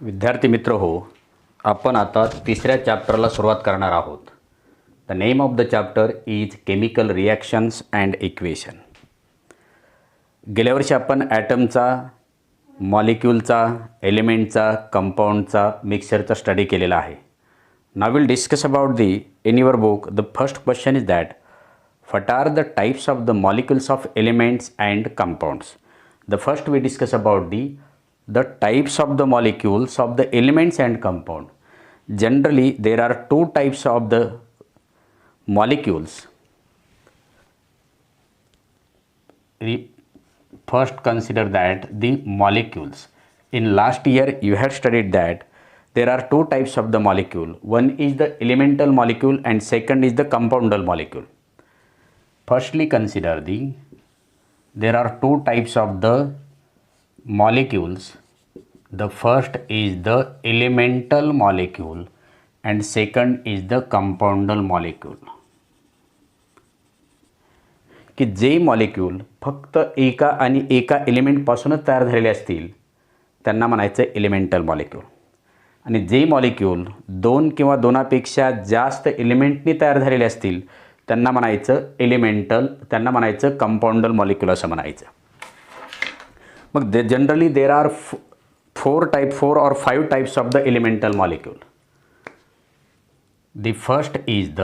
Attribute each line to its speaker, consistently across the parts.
Speaker 1: विद्यार्थी मित्र हो, आपण आता तिसऱ्या चॅप्टरला सुरुवात करणार आहोत. The name of the chapter is chemical reactions and equation. गेल्या वर्षी आपण ॲटमचा, मॉलिक्यूलचा, एलिमेंटचा, कंपाऊंडचा, मिक्सरचा स्टडी केलेला आहे. Now will discuss about in your book the first question is that what are the types of the molecules of elements and compounds. The first we discuss about the types of the molecules of the elements and compound. Generally there are two types of the molecules. First consider that the molecules. In last year you had studied that there are two types of the molecule. One is the elemental molecule and second is the compoundal molecule. Firstly consider there are two types of the molecules. The first is the elemental molecule and second is the compoundal molecule. की जे molecule फक्त एका आणि एका एलिमेंटपासूनच तयार झालेले असतील त्यांना म्हणायचं एलिमेंटल मॉलिक्यूल, आणि जे मॉलिक्यूल दोन किंवा दोनापेक्षा जास्त एलिमेंटनी तयार झालेले असतील त्यांना म्हणायचं कंपाऊंडल मॉलिक्यूल असं म्हणायचं. मग generally there are four or five types of the elemental molecule. The first is the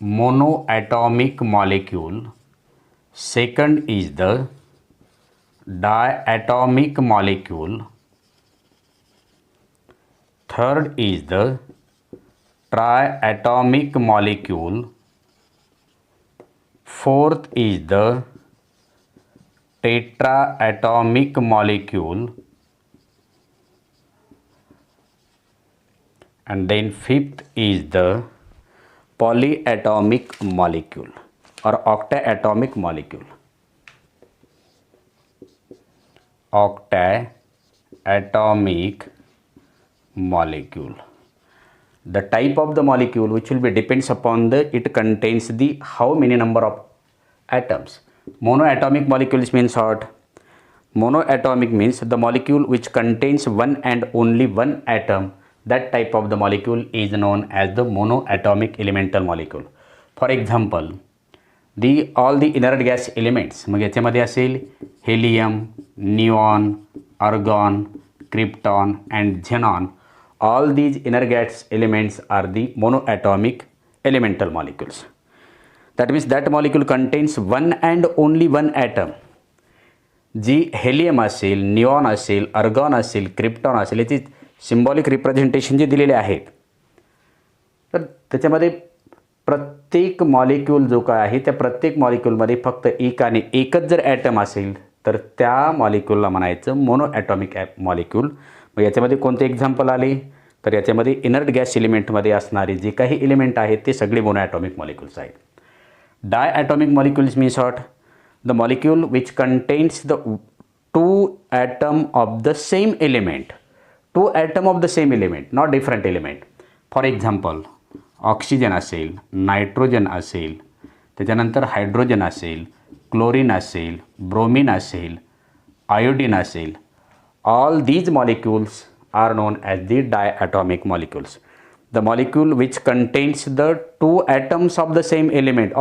Speaker 1: monoatomic molecule, second is the diatomic molecule, third is the triatomic molecule, fourth is the tetraatomic molecule, and then fifth is the polyatomic molecule or octaatomic molecule. Octaatomic molecule. The type of the molecule which will be depends upon it contains the how many number of atoms. Monoatomic molecules means what? Monoatomic means the molecule which contains one and only one atom. That type of the molecule is known as the monoatomic elemental molecule. For example, all the inert gas elements, मग याच्यामध्ये असेल helium, neon, argon, krypton and xenon. All these inert gas elements are the monoatomic elemental molecules. That means that molecule contains one and only one atom. जी helium असेल, neon असेल, argon असेल, krypton असेल, याची symbolic representation जे दिलेले आहेत, तर त्याच्यामध्ये प्रत्येक मॉलिक्यूल जो काय आहे त्या प्रत्येक मॉलिक्यूलमध्ये फक्त एक आणि एकच जर ॲटम असेल तर त्या मॉलिक्यूलला म्हणायचं मोनोॲटॉमिक मॉलिक्यूल. मग याच्यामध्ये कोणते एक्झाम्पल आले तर याच्यामध्ये इनर्ट गॅस एलिमेंटमध्ये असणारे जे काही एलिमेंट आहेत ते सगळे मोनोॲटॉमिक मॉलिक्यूल्स आहेत. Diatomic molecules means what? The molecule which contains the two atom of the same element. Two atom of the same element, not different element. For example oxygen असेल, nitrogen असेल, त्याच्यानंतर hydrogen असेल, chlorine असेल, bromine असेल, iodine असेल. All these molecules are known as the diatomic molecules. The molecule which contains the two atoms of the same element.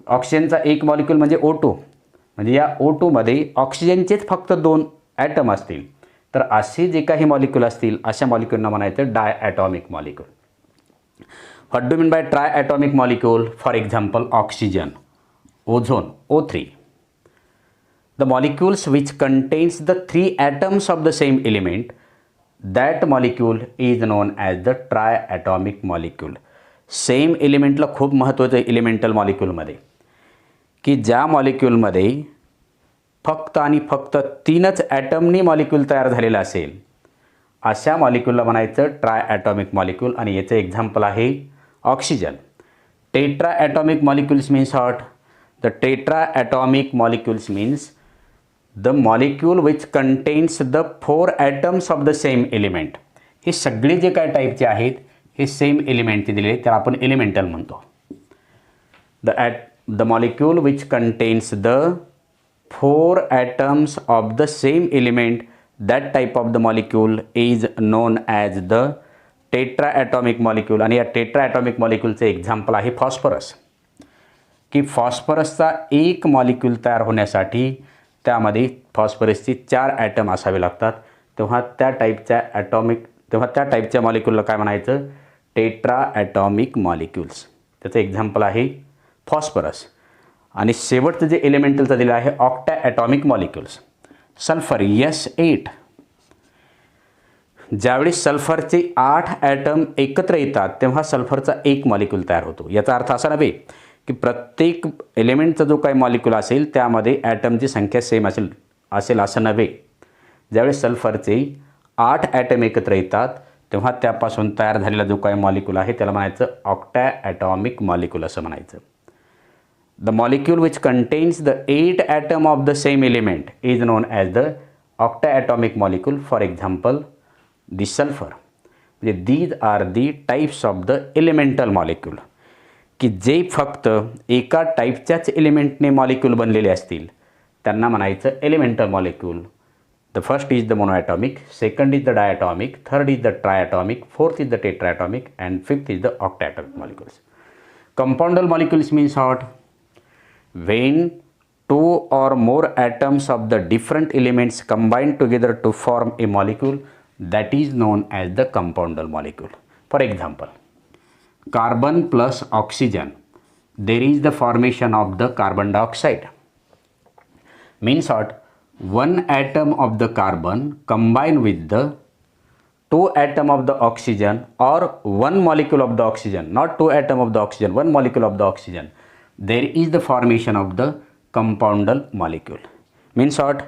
Speaker 1: ऑक्सिजनचा एक molecule म्हणजे O2, म्हणजे या O2 मध्ये ऑक्सिजनचेच फक्त दोन ॲटम असतील तर असे जे काही मॉलिक्यूल असतील अशा मॉलिक्यूलना म्हणायचं diatomic molecule. What do mean by triatomic molecule? For example oxygen, ozone, O3. The molecules which contains the three atoms of the same element, that molecule is known as the triatomic molecule. Same एलिमेंटला खूप महत्त्वाचं आहे elemental मॉलिक्यूलमध्ये, की ज्या मॉलिक्यूलमध्ये फक्त आणि फक्त तीनच ॲटमनी मॉलिक्यूल तयार झालेला असेल अशा मॉलिक्यूलला म्हणायचं ट्रायॲटॉमिक मॉलिक्यूल, आणि याचं एक्झाम्पल आहे oxygen. Tetraatomic molecules means what? The tetraatomic molecules means the molecule which contains the four atoms of the same element. हे सगळे जे काय टाईपचे आहेत हे सेम एलिमेंटचे दिलेले त्याला आपण एलिमेंटल म्हणतो. The molecule which contains the 4 atoms of the same element, that type of the molecule is known as the tetraatomic molecule. आणि या टेट्राॲटॉमिक मॉलिक्यूलचे एक्झाम्पल आहे फॉस्फरस. की फॉस्फरसचा एक मॉलिक्यूल तयार होण्यासाठी त्यामध्ये फॉस्फरसची 4 ॲटम असावे लागतात. तेव्हा त्या टाईपच्या मॉलिक्यूलला काय म्हणायचं? टेट्राॲटॉमिक मॉलिक्यूल्स. त्याचं एक्झाम्पल आहे फॉस्फरस. आणि शेवटचं जे एलिमेंटलचं दिलं आहे ऑक्टॅॲटॉमिक मॉलिक्यूल्स. Sulphur S8. ज्यावेळी सल्फरचे 8 ॲटम एकत्र येतात तेव्हा सल्फरचा एक मॉलिक्यूल तयार होतो. याचा अर्थ असा नव्हे की प्रत्येक एलिमेंटचा जो काही मॉलिक्यूल असेल त्यामध्ये ॲटमची संख्या सेम असेल असं नव्हे. ज्यावेळी सल्फरचे 8 ॲटम एकत्र येतात तेव्हा त्यापासून तयार झालेला जो काही मॉलिक्यूल आहे त्याला म्हणायचं ऑक्टॅॲटॉमिक मॉलिक्यूल असं म्हणायचं. The molecule which contains the 8 atom of the same element is known as the octaatomic molecule. For example, the sulfur. These are the types of the elemental molecule. की जे फक्त एका टाईपच्याच एलिमेंटने मॉलिक्यूल बनलेले असतील त्यांना म्हणायचं elemental molecule. The first is the monoatomic, second is the diatomic, third is the triatomic, fourth is the tetraatomic, and fifth is the octaatomic molecules. Compoundal molecules means what? When 2 or more atoms of the different elements combine together to form a molecule, that is known as the compoundal molecule. For example, carbon plus oxygen, there is the formation of the carbon dioxide. Means what? One atom of the carbon combine with the 2 atom of the oxygen or one molecule of the oxygen, not 2 atom of the oxygen, one molecule of the oxygen. There is the formation of the compoundal molecule. Means what?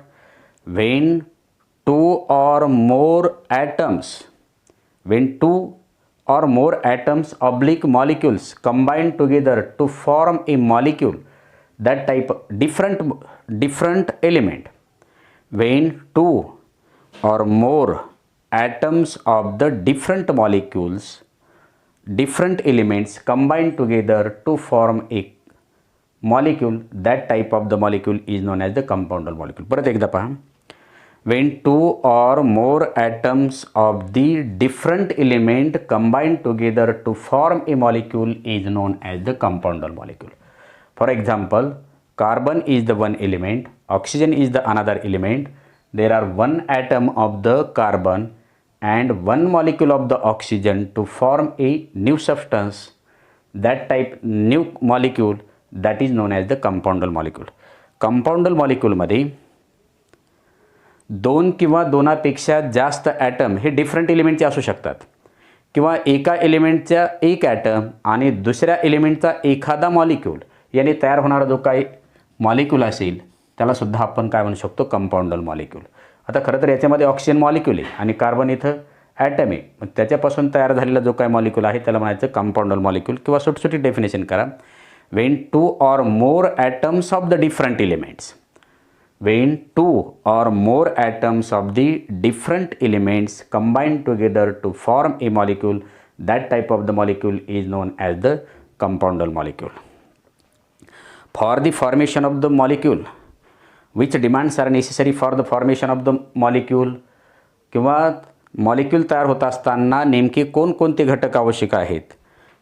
Speaker 1: When 2 or more atoms oblique molecules combine together to form a molecule, that type different element. When 2 or more atoms of the different molecules, different elements combine together to form a molecule, that type of the molecule is known as the compoundal molecule. परत एकदा पहा. When 2 or more atoms of the different element combine together to form a molecule is known as the compoundal molecule. For example, carbon is the one element, oxygen is the another element. There are one atom of the carbon and one molecule of the oxygen to form a new substance. That type new molecule, that is known as the compoundal molecule. Compoundal molecule मध्ये 2 किंवा 2पेक्षा जास्त item हे different एलिमेंटचे असू शकतात किंवा एका एलिमेंटचा एक ॲटम आणि दुसऱ्या एलिमेंटचा एखादा मॉलिक्यूल याने तयार होणारा जो काही मॉलिक्यूल असेल त्याला सुद्धा आपण काय म्हणू शकतो? कंपाऊंडल मॉलिक्यूल. आता खरं तर याच्यामध्ये ऑक्सिजन मॉलिक्यूल आहे आणि कार्बन इथं ॲटम आहे. मग त्याच्यापासून तयार झालेला जो काही मॉलिक्यूल आहे त्याला म्हणायचं कंपाऊंडल मॉलिक्यूल किंवा सुटसुटी डेफिनेशन करा. When 2 or more atoms of the different elements, when 2 or more atoms of the different elements combine together to form a molecule, that type of the molecule is known as the compoundal molecule. For the formation of the molecule, which demands are necessary for the formation of the molecule, किंवा molecule तयार होत असताना नेमके कोणकोणते घटक आवश्यक आहेत?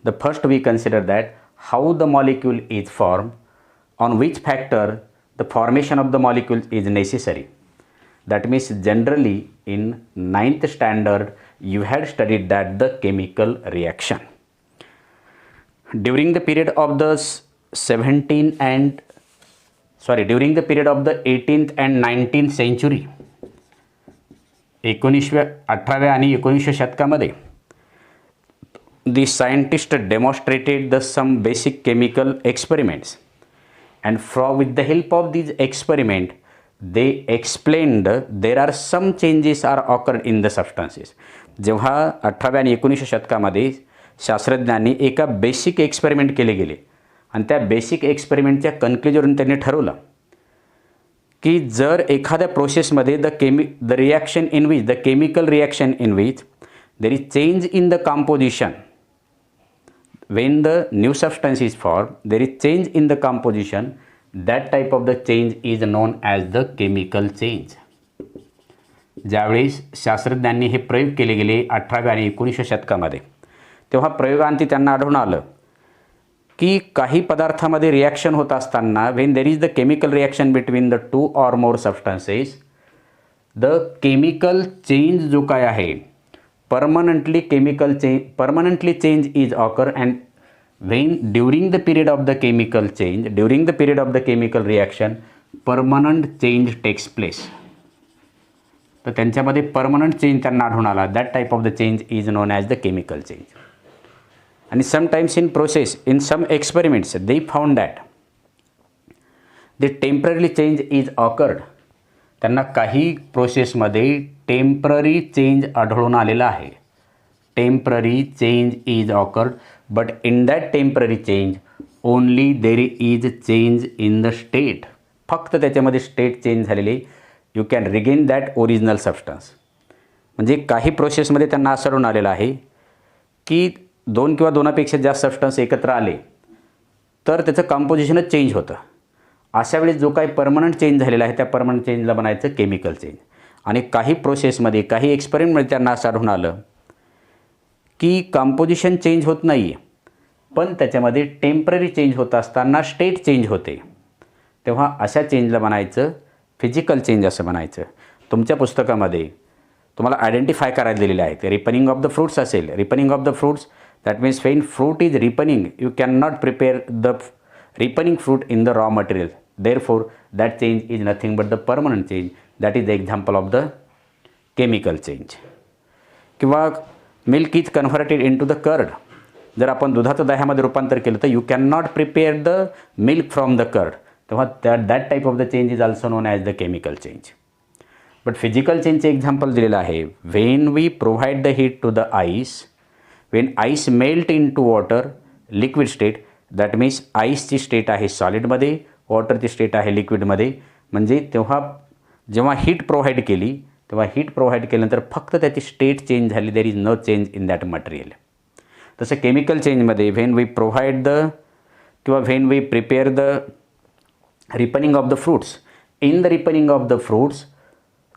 Speaker 1: The first we consider that how the molecule is formed, on which factor the formation of the molecule is necessary. That means generally in 9th standard you had studied that the chemical reaction. During the period of the 18th and 19th century, 18व्या आणि 19व्या शतकामध्ये the scientists demonstrated some basic chemical experiments, and with the help of these experiment they explained there are some changes are occurred in the substances. जेव्हा 18व्या आणि 19व्या शतकामध्ये शास्त्रज्ञांनी एका basic experiment केले गेले आणि त्या बेसिक एक्सपेरिमेंटच्या कन्क्लुजनवरून त्यांनी ठरवलं की जर एखाद्या प्रोसेसमध्ये the chemical reaction in which there is change in the composition. When the new substance is formed, there is change in the composition, that type of the change is known as the chemical change. ज्यावेळेस शास्त्रज्ञांनी हे प्रयोग केले गेले 18व्या आणि 19व्या शतकामध्ये, तेव्हा प्रयोगांती त्यांना आढळून आलं की काही पदार्थामध्ये रिॲक्शन होत असताना when there is the chemical reaction between the two or more substances, the chemical change जो काय आहे permanently change is occur, and when during the period of the chemical reaction permanent change takes place. तर त्यांच्यामध्ये permanent change त्यांना आढळून आला. That type of the change is known as the chemical change. आणि sometimes in process in some experiments they found that the temporary change is awkward. त्यांना काही प्रोसेसमध्ये temporary change आढळून आलेला आहे. Temporary change is awkward, but in that temporary change only there is change in the state. फक्त त्याच्यामध्ये state change झालेले. You can regain that original substance. म्हणजे काही प्रोसेसमध्ये त्यांना असं आढळून आलेलं आहे की दोन किंवा दोनापेक्षा जास्त सबस्टन्स एकत्र आले तर त्याचं कंपोजिशनच चेंज होतं. अशा वेळेस जो काही परमनंट चेंज झालेला आहे त्या परमनंट चेंजला म्हणायचं केमिकल चेंज. आणि काही प्रोसेसमध्ये काही एक्सपेरिमेंटमध्ये त्यांना असं आढळून आलं की कंपोजिशन चेंज होत नाही आहे, पण त्याच्यामध्ये टेम्पररी चेंज होत असताना स्टेट चेंज होते. तेव्हा अशा चेंजला म्हणायचं फिजिकल चेंज असं म्हणायचं. तुमच्या पुस्तकामध्ये तुम्हाला आयडेंटिफाय करायला दिलेले आहेत. रिपनिंग ऑफ द फ्रूट्स असेल. Ripening of the fruits that means when fruit is ripening you can not prepare the ripening fruit in the raw material. Therefore that change is nothing but the permanent change. That is the example of the chemical change. किंवा milk is converted in to the curd. जर आपण दुधाचं दह्यामध्ये रूपांतर केलं तर you can not prepare the milk from the curd. तेव्हा that type of the change is also known as the chemical change. But physical चेंजचे एक्झाम्पल दिलेलं आहे. When we provide the heat to the ice, when ice melt in to water liquid state, that means आईसची state आहे सॉलिडमध्ये, वॉटरची state आहे लिक्विडमध्ये. म्हणजे जेव्हा heat provide केली तेव्हा हीट प्रोव्हाइड केल्यानंतर फक्त त्याची स्टेट चेंज झाली. There is no change in that material. तसं केमिकल चेंजमध्ये व्हेन वी प्रोव्हाइड द किंवा when we prepare the ripening of the fruits, in the ripening of the fruits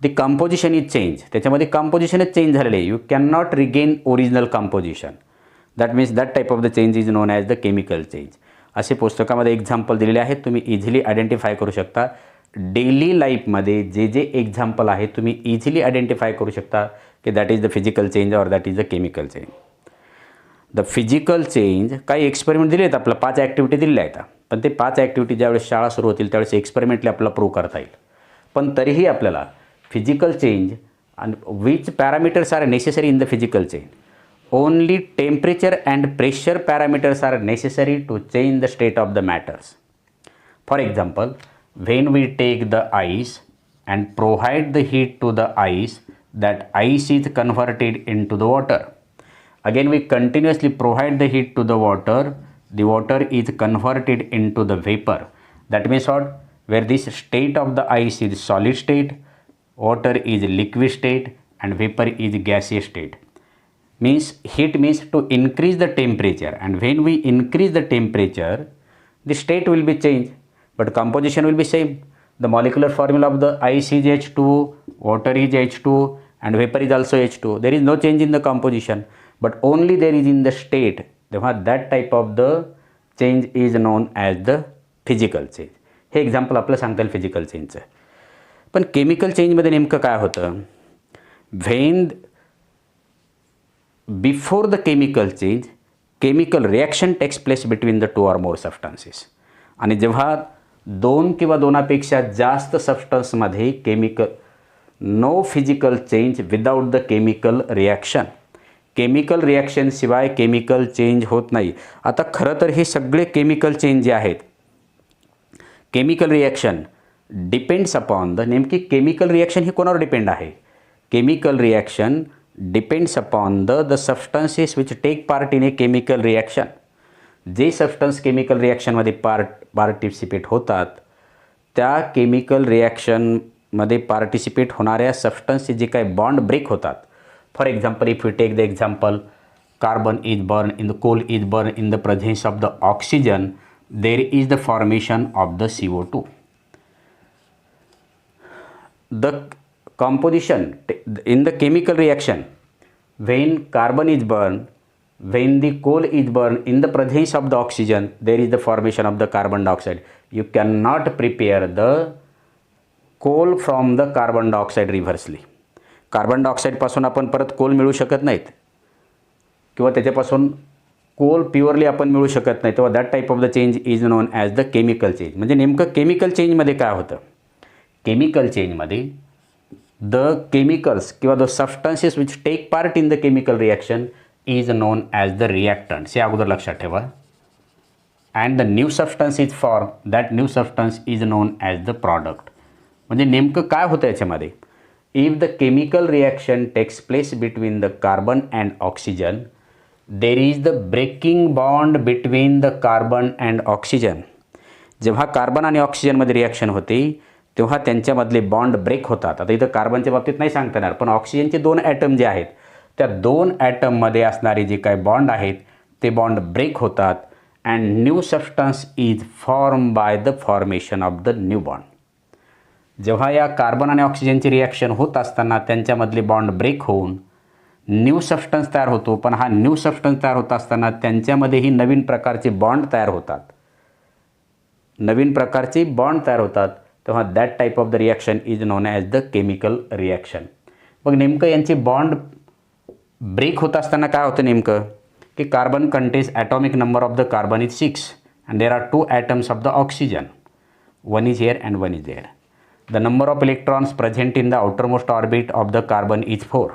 Speaker 1: the composition is change. त्याच्यामध्ये कंपोजिशनच change झालेले आहे. You can not regain original composition. That means that type of the change is known as the chemical change. असे पुस्तकामध्ये example दिलेले आहेत. तुम्ही easily identify करू शकता. डेली लाईफमध्ये जे जे एक्झाम्पल आहे तुम्ही इझिली आयडेंटिफाय करू शकता की that is the physical change or that is the chemical change. The physical change काही एक्सपेरिमेंट दिले आहेत. आपल्याला 5 ॲक्टिव्हिटी दिलेल्या आहेत. पण ते 5 ॲक्टिव्हिटी ज्यावेळेस शाळा सुरू होतील त्यावेळेस एक्सपेरिमेंटली आपल्याला प्रूव्ह करता येईल. पण तरीही आपल्याला physical change and which parameters are necessary in the physical chain. Only temperature and pressure parameters are necessary to change the state of the matters. For example, when we take the ice and provide the heat to the ice, that ice is converted into the water. Again we continuously provide the heat to the water is converted into the vapor. That means what? Where this state of the ice is solid state, water is liquid state and vapor is gaseous state. Means heat means to increase the temperature, and when we increase the temperature the state will be changed but composition will be same. The molecular formula of the ice is H2, water is H2 and vapor is also H2. There is no change in the composition but only there is in the state. Therefore that type of the change is known as the physical change. हे example आपलं सांगता येईल physical चेंजचं. पण chemical चेंजमध्ये नेमकं काय होतं? When before the chemical change chemical reaction takes place between the 2 or more substances. आणि जेव्हा 2 किंवा 2पेक्षा जास्त सबस्टन्समध्ये no physical change without the chemical reaction. Chemical रिॲक्शनशिवाय केमिकल चेंज होत नाही. आता खरं तर हे सगळे केमिकल चेंज जे आहेत, chemical reaction depends upon the, नेमकी केमिकल रिॲक्शन ही कोणावर डिपेंड आहे? Chemical reaction depends upon the substances which take part in a chemical reaction. जे सबस्टन्स केमिकल रिॲक्शनमध्ये पार्टिसिपेट होतात त्या केमिकल रिॲक्शनमध्ये पार्टिसिपेट होणाऱ्या सबस्टन्सचे जे काही बॉन्ड ब्रेक होतात. For example if you take the example, carbon is burn in the, coal is burn in the presence of the oxygen, there is the formation of the CO2. The composition in the chemical reaction, when carbon is burned, when the coal is burned in the presence of the oxygen, there is the formation of the carbon dioxide. You cannot prepare the coal from the carbon dioxide reversely. Carbon डायऑक्साईडपासून आपण परत Coal मिळू शकत नाहीत किंवा त्याच्यापासून Coal purely आपण मिळू शकत नाही. तेव्हा that type of the change is known as the chemical change. म्हणजे नेमकं केमिकल चेंजमध्ये काय होतं? केमिकल चेंजमध्ये द केमिकल्स किंवा the substances which take part in the chemical reaction is known as the reactants. हे अगोदर लक्षात ठेवा. And the new substance is form, that new substance is known as the product. म्हणजे नेमकं काय होतं याच्यामध्ये? If the chemical reaction takes place between the carbon and oxygen, there is the breaking bond between the carbon and oxygen. जेव्हा carbon आणि ऑक्सिजनमध्ये reaction होते तेव्हा त्यांच्यामधले बॉन्ड ब्रेक होतात. आता इथं कार्बनच्या बाबतीत नाही सांगता येणार, पण ऑक्सिजनचे 2 ॲटम जे आहेत त्या 2 ॲटममध्ये असणारे जे काही बॉन्ड आहेत ते बॉन्ड ब्रेक होतात and new substance is form by the formation of the new bond. जेव्हा या कार्बन आणि ऑक्सिजनची रिॲक्शन होत असताना त्यांच्यामधले बॉन्ड ब्रेक होऊन न्यू सबस्टन्स तयार होतो, पण हा न्यू सबस्टन्स तयार होत असताना त्यांच्यामध्येही नवीन प्रकारचे बॉन्ड तयार होतात. नवीन प्रकारचे बॉन्ड तयार होतात तेव्हा that type of the reaction is known as the chemical reaction. मग नेमकं यांचे बॉन्ड ब्रेक होत असताना काय होतं नेमकं की carbon contains atomic number of the carbon is 6 and there are 2 atoms of the oxygen. 1 is here and 1 is there. The number of electrons present in the outermost orbit of the carbon is 4.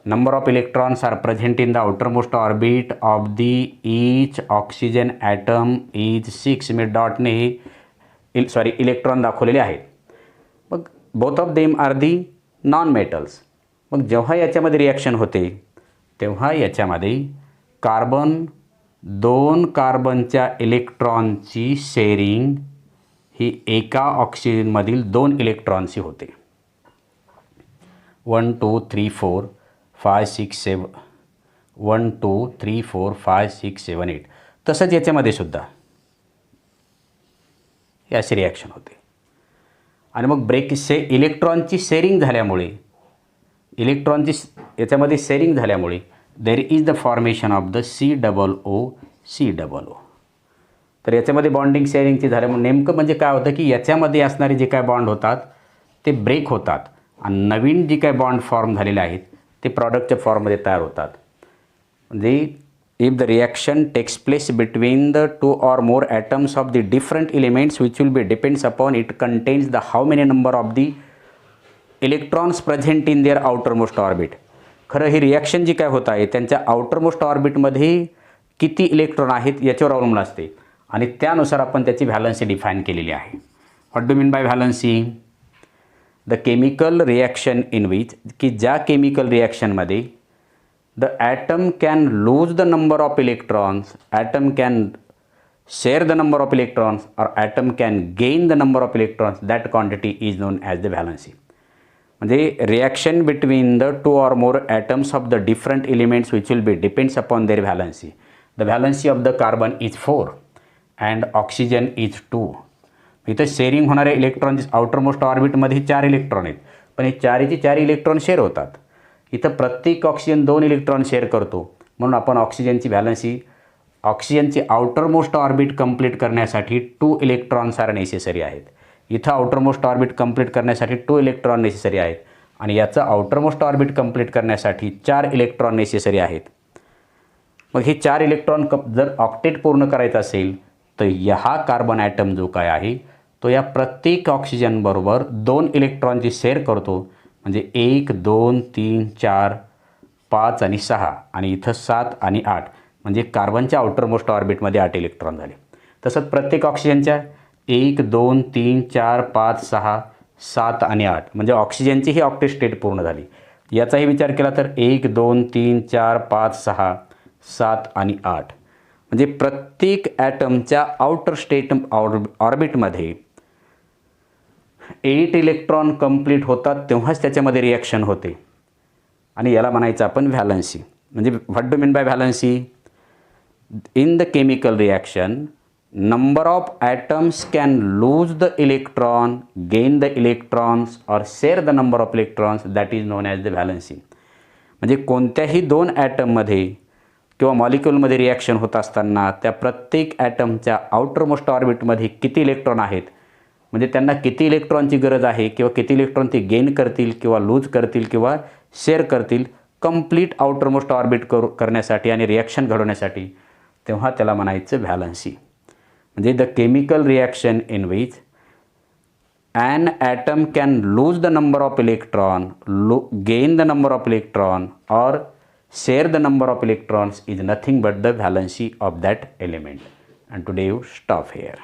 Speaker 1: Number of electrons are present in the outermost orbit of the each oxygen atom is 6. मी डॉटने electron दाखवलेले आहेत. मग both of them are the non metals. मग जेव्हा याच्यामध्ये reaction होते तेव्हा याच्यामध्ये कार्बन 2 कार्बनच्या इलेक्ट्रॉनची शेअरिंग ही एका ऑक्सिजनमधील 2 इलेक्ट्रॉनची होते. 1 2 3 4 5 6 7 1 2 3 4 5 6 7 8. तसंच याच्यामध्ये सुद्धा हे अशी रिॲक्शन होते. आणि मग इलेक्ट्रॉनची शेअरिंग झाल्यामुळे याच्यामध्ये शेअरिंग झाल्यामुळे देर is the formation of the COO. तर याच्यामध्ये बॉन्डिंग शेअरिंगची झाल्यामुळे नेमकं म्हणजे काय होतं की याच्यामध्ये असणारे जे काय बॉन्ड होतात ते ब्रेक होतात आणि नवीन जी काय बॉन्ड फॉर्म झालेले आहेत ते प्रॉडक्टच्या फॉर्ममध्ये तयार होतात. म्हणजे if the reaction takes place between the 2 or more atoms of the different elements which will be depends upon it contains the how many number of the electrons present in their outermost orbit. खरं ही reaction जी काय होत आहे त्यांच्या outermost ऑर्बिटमध्ये किती electron आहेत याच्यावर अवलंबून असते आणि त्यानुसार आपण त्याची व्हॅलन्सी डिफाईन केलेली आहे. What do mean by valency? The chemical reaction in which की ज्या केमिकल रिॲक्शनमध्ये the atom can lose the number of electrons, atom can share the number of electrons और atom can gain the number of electrons, that quantity is known as the valency. म्हणजे reaction between the 2 or more atoms of the different elements which will be depends upon their valency. The valency of the carbon is 4 and oxygen is 2. इथं sharing होणाऱ्या electron outermost ऑर्बिटमध्ये 4 electron आहेत, पण हे 4 electron share होतात. इथं प्रत्येक oxygen 2 electron share करतो म्हणून आपण ऑक्सिजनची व्हॅलन्सी ऑक्सिजनची आउटरमोस्ट ऑर्बिट कंप्लीट करण्यासाठी 2 इलेक्ट्रॉन्स आर नेसेसरी आहेत. इथं आउटरमोस्ट ऑर्बिट कंप्लीट करण्यासाठी 2 इलेक्ट्रॉन नेसेसरी आहेत आणि याचं आउटरमोस्ट ऑर्बिट कंप्लीट करण्यासाठी 4 इलेक्ट्रॉन नेसेसरी आहेत. मग हे 4 इलेक्ट्रॉन जर ऑक्टेट पूर्ण करायचं असेल तर हा कार्बन ॲटम जो काय आहे तो या प्रत्येक ऑक्सिजनबरोबर 2 इलेक्ट्रॉनची शेअर करतो. म्हणजे 1 2 3 4 5 आणि 6 आणि इथं 7 आणि 8 म्हणजे कार्बनच्या आउटरमोस्ट ऑर्बिटमध्ये 8 इलेक्ट्रॉन झाले. तसंच प्रत्येक ऑक्सिजनच्या 1 2 3 4 5 6 7 आणि 8 म्हणजे ऑक्सिजनची ही ऑक्टेट स्टेट पूर्ण झाली. याचाही विचार केला तर 1 2 3 4 5 6 7 आणि 8 म्हणजे प्रत्येक ॲटमच्या आउटर स्टेट ऑर्बिटमध्ये 8 इलेक्ट्रॉन कंप्लीट होतात तेव्हाच त्याच्यामध्ये रिॲक्शन होते आणि याला म्हणायचं आपण व्हॅलन्सी. म्हणजे what do mean by valency? In the chemical reaction number of atoms can lose the electron, gain the electrons or share the number of electrons, that is known as the valency. म्हणजे कोणत्याही दोन ॲटममध्ये किंवा मॉलिक्यूलमध्ये reaction होत असताना त्या प्रत्येक ॲटमच्या outermost ऑर्बिटमध्ये किती electron आहेत, म्हणजे त्यांना किती इलेक्ट्रॉनची गरज आहे किंवा किती इलेक्ट्रॉन ते गेन करतील किंवा लूज करतील किंवा शेअर करतील कंप्लीट आउटरमोस्ट ऑर्बिट करण्यासाठी आणि रिॲक्शन घडवण्यासाठी, तेव्हा त्याला म्हणायचं व्हॅलन्सी. म्हणजे the chemical reaction in which an atom can lose the number of electron, gain the number of electron or share the number of electrons is nothing but the valency of that element. And today you stop here.